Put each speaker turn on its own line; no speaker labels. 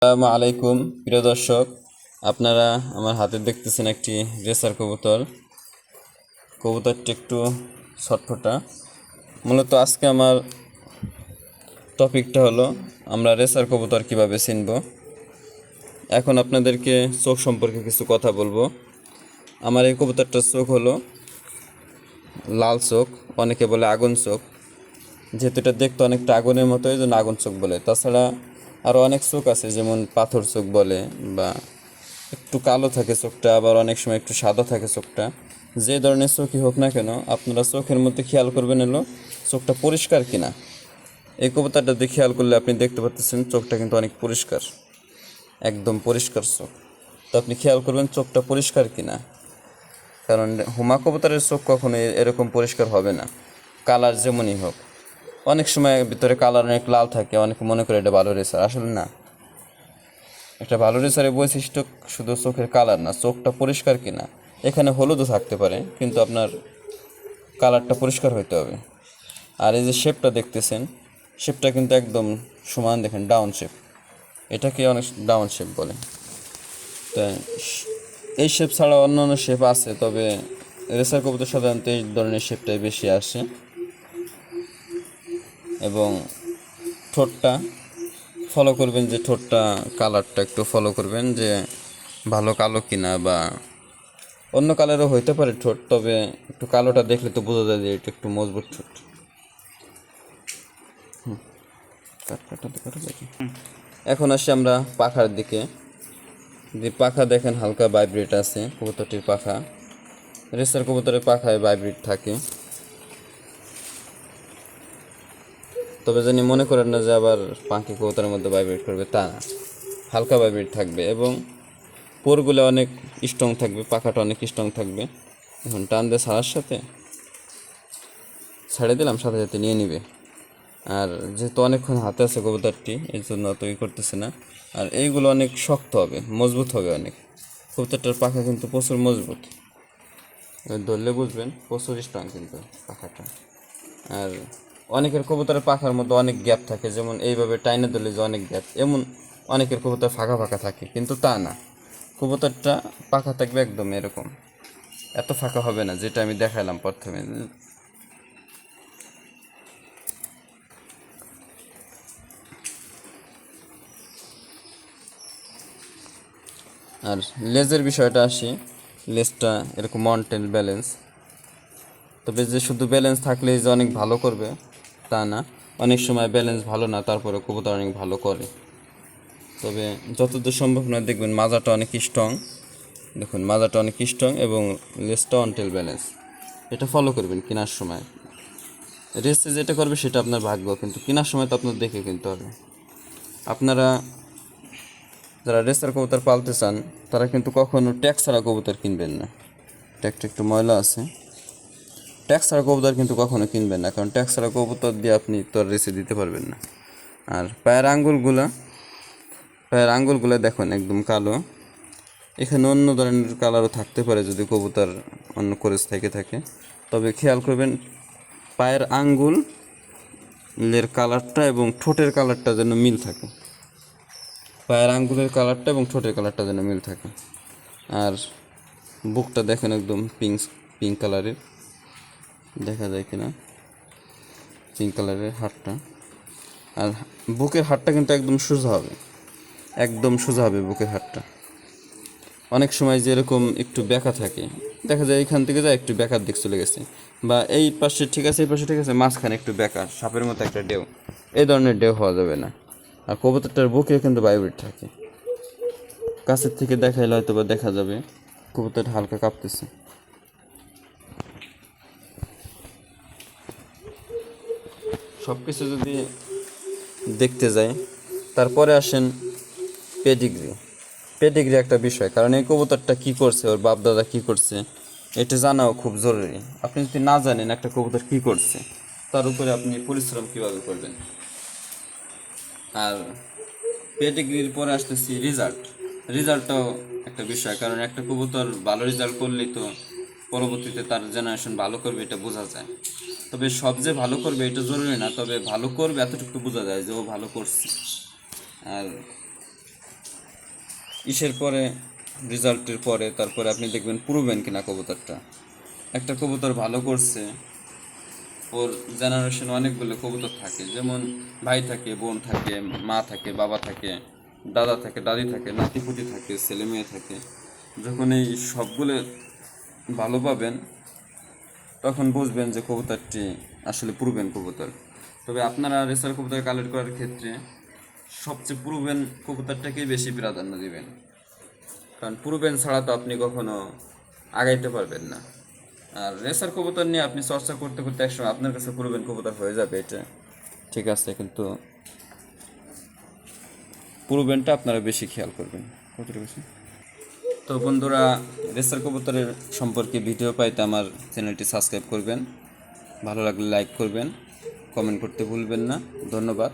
আসসালামু আলাইকুম প্রিয় দর্শক, আপনারা আমার হাতে দেখতেছেন একটি রেসার কবুতর। কবুতরটি একটু ছটফটা। মূলত আজকে আমার টপিকটা হলো আমরা রেসার কবুতর কিভাবে চিনব। এখন আপনাদেরকে চোখ সম্পর্কে কিছু কথা বলবো। আমার এই কবুতরটার চোখ হলো লাল চোখ, অনেকে বলে আগুন চোখ। যেহেতু এটা দেখতে অনেকটা আগুনের মতো, এই জন্য আগুন চোখ বলে। তাছাড়া আরও অনেক চোখ আছে, যেমন পাথর চোখ বলে, বা একটু কালো থাকে চোখটা, আবার অনেক সময় একটু সাদা থাকে চোখটা। যে ধরনের চোখই হোক না কেন, আপনারা চোখের মধ্যে খেয়াল করবেন হলো চোখটা পরিষ্কার কিনা। এই কবুতরটা দিয়ে খেয়াল করলে আপনি দেখতে পাচ্ছেন চোখটা কিন্তু অনেক পরিষ্কার, একদম পরিষ্কার চোখ। তো আপনি খেয়াল করবেন চোখটা পরিষ্কার কিনা, কারণ হুমা কবুতরের চোখ কখনো এরকম পরিষ্কার হবে না, কালার যেমনই হোক। অনেক সময় ভিতরে কালার অনেক লাল থাকে, অনেকে মনে করে এটা ভালো রেসার, আসলে না। একটা ভালো রেসারের বৈশিষ্ট্য শুধু চোখের কালার না, চোখটা পরিষ্কার কিনা। এখানে হলুদও থাকতে পারে, কিন্তু আপনার কালারটা পরিষ্কার হইতে হবে। আর এই যে শেপটা দেখতেছেন, শেপটা কিন্তু একদম সমান, দেখেন ডাউন শেপ, এটাকে অনেক ডাউন শেপ বলে। তো এই শেপ ছাড়া অন্য অন্য শেপ আছে, তবে রেসার কবুতর সাধারণত এই ধরনের শেপটাই বেশি আসে। এবং ঠোঁটটা ফলো করবেন, যে ঠোঁটটা কালারটা একটু ফলো করবেন, যে ভালো কালো কিনা, বা অন্য কালারও হইতে পারে ঠোঁট, তবে একটু কালোটা দেখলে তো বোঝা যায় যে এটা একটু মজবুত ঠোঁট। এখন আসি আমরা পাখার দিকে। যে পাখা দেখেন হালকা ভাইব্রেট আছে কবুতরটির পাখা। রেসার কবুতরের পাখায় ভাইব্রেট থাকে, তবে জানি মনে করেন না যে আবার পাখি কবুতরের মধ্যে ভাইব্রেট করবে, তা না, হালকা ভাইব্রেট থাকবে। এবং পোরগুলো অনেক স্ট্রং থাকবে, পাখাটা অনেক স্ট্রং থাকবে। এখন টান দিয়ে ছাড়ার সাথে ছেড়ে দিলাম, সাথে সাথে নিয়ে নিবে। আর যেহেতু অনেকক্ষণ হাতে আছে কবুতরটি, এই জন্য অত করতেছে না। আর এইগুলো অনেক শক্ত হবে, মজবুত হবে অনেক। কবুতরটার পাখা কিন্তু প্রচুর মজবুত, ধরলে বুঝবেন প্রচুর স্ট্রং কিন্তু পাখাটা। আর অনেকের কবুতরের পাখার মধ্যে অনেক গ্যাপ থাকে, যেমন এইভাবে টাইনে ধরলে যে অনেক গ্যাপ, এমন অনেকের কবুতর ফাঁকা ফাঁকা থাকে, কিন্তু তা না। কবুতরটা পাখা থাকবে একদম এরকম, এত ফাঁকা হবে না, যেটা আমি দেখালাম প্রথমে। আর লেজের বিষয়টা আসি, লেজটা এরকম মাউন্টেন ব্যালেন্স। তবে যে শুধু ব্যালেন্স থাকলেই যে অনেক ভালো করবে তা না, অনেক সময় ব্যালেন্স ভালো না, তারপরে কবুতর অনেক ভালো করে। তবে যতদূর সম্ভব নয়, দেখবেন মাজাটা অনেক স্ট্রং, দেখুন মাজাটা অনেক স্ট্রং, এবং লেজটা অনটেল ব্যালেন্স। এটা ফলো করবেন কেনার সময়। রেসে যেটা করবে সেটা আপনার ভাগ্য, কিন্তু কেনার সময় তো আপনার দেখে কিনতে হবে। আপনারা যারা রেসার কবুতর পালতে চান, তারা কিন্তু কখনো ট্যাক্স ছাড়া কবুতর কিনবেন না। ট্যাগটা একটু ময়লা আছে, ট্যাক্স ছাড়া কবুতর কিন্তু কখনো কিনবেন না, কারণ ট্যাক্স ছাড়া কবুতর দিয়ে আপনি তো আর রেসে দিতে পারবেন না। আর পায়ের আঙ্গুলগুলো দেখুন একদম কালো। এখানে অন্য ধরনের কালারও থাকতে পারে যদি কবুতর অন্য কোরেস থেকে থাকে, তবে খেয়াল করবেন পায়ের আঙ্গুলের কালারটা এবং ঠোঁটের কালারটা যেন মিল থাকে। পায়ের আঙ্গুলের কালারটা এবং ঠোঁটের কালারটা যেন মিল থাকে। আর বুকটা দেখেন একদম পিঙ্ক কালারের, দেখা যায় কিনা, পিঙ্ক কালারের হাড়টা। আর বুকের হাড়টা কিন্তু একদম সোজা হবে, একদম সোজা হবে বুকের হাড়টা। অনেক সময় যেরকম একটু বেঁকা থাকে, দেখা যায় এখান থেকে যায় একটু বেঁকার দিক চলে গেছে, বা এই পাশে ঠিক আছে, এই পাশে ঠিক আছে, মাঝখানে একটু বেঁকা, সাপের মতো একটা ঢেউ, এই ধরনের ঢেউ হওয়া যাবে না। আর কবুতরটার বুকে কিন্তু ভাইব্রেট থাকে, কাছের থেকে দেখাইলে হয়তো বা দেখা যাবে কবুতরটা হালকা কাঁপতেছে। সব কিছু যদি দেখতে যাই, তারপরে আসেন পেডিগ্রি। পেডিগ্রি একটা বিষয়, কারণ এই কবুতরটা কী করছে, ওর বাপ দাদা কী করছে, এটা জানাও খুব জরুরি। আপনি যদি না জানেন একটা কবুতর কী করছে, তার উপরে আপনি পরিশ্রম কীভাবে করবেন। আর পেডিগ্রির পরে আসতেছি রেজাল্টটাও একটা বিষয়, কারণ একটা কবুতর ভালো রেজাল্ট করলেই তো পরবর্তীতে তার জেনারেশন ভালো করবে, এটা বোঝা যায়। তবে সব যে ভালো করবে এটা জরুরি না, তবে ভালো করবে এতটুকু বোঝা যায় যে ও ভালো করছে। আর ইসের পরে রেজাল্টের পরে তারপরে আপনি দেখবেন প্রুভেন কিনা কবুতরটা। একটা কবুতর ভালো করছে, ওর জেনারেশন অনেকগুলো কবুতর থাকে, যেমন ভাই থাকে, বোন থাকে, মা থাকে, বাবা থাকে, দাদা থাকে, দাদি থাকে, নাতিপুতি থাকে, ছেলে মেয়ে থাকে। যখন এই সবগুলো ভালো পাবেন তখন বুঝবেন যে কবুতরটি আসলে প্রুভেন কবুতর। তবে আপনারা রেসার কবুতর কালেক্ট করার ক্ষেত্রে সবচেয়ে প্রুভেন কবুতরটাকেই বেশি প্রাধান্য দিবেন, কারণ প্রুভেন ছাড়া তো আপনি কখনো আগাইতে পারবেন না। আর রেসার কবুতর নিয়ে আপনি চর্চা করতে করতে একসময় আপনার কাছে প্রুভেন কবুতর হয়ে যাবে, এটা ঠিক আছে, কিন্তু প্রুভেনটা আপনারা বেশি খেয়াল করবেন। কতটা বেশি? তো বন্ধুরা, রেসার কবুতরের সম্পর্কে ভিডিও পাইতে আমার চ্যানেলটি সাবস্ক্রাইব করবেন, ভালো লাগলে লাইক করবেন, কমেন্ট করতে ভুলবেন না। ধন্যবাদ।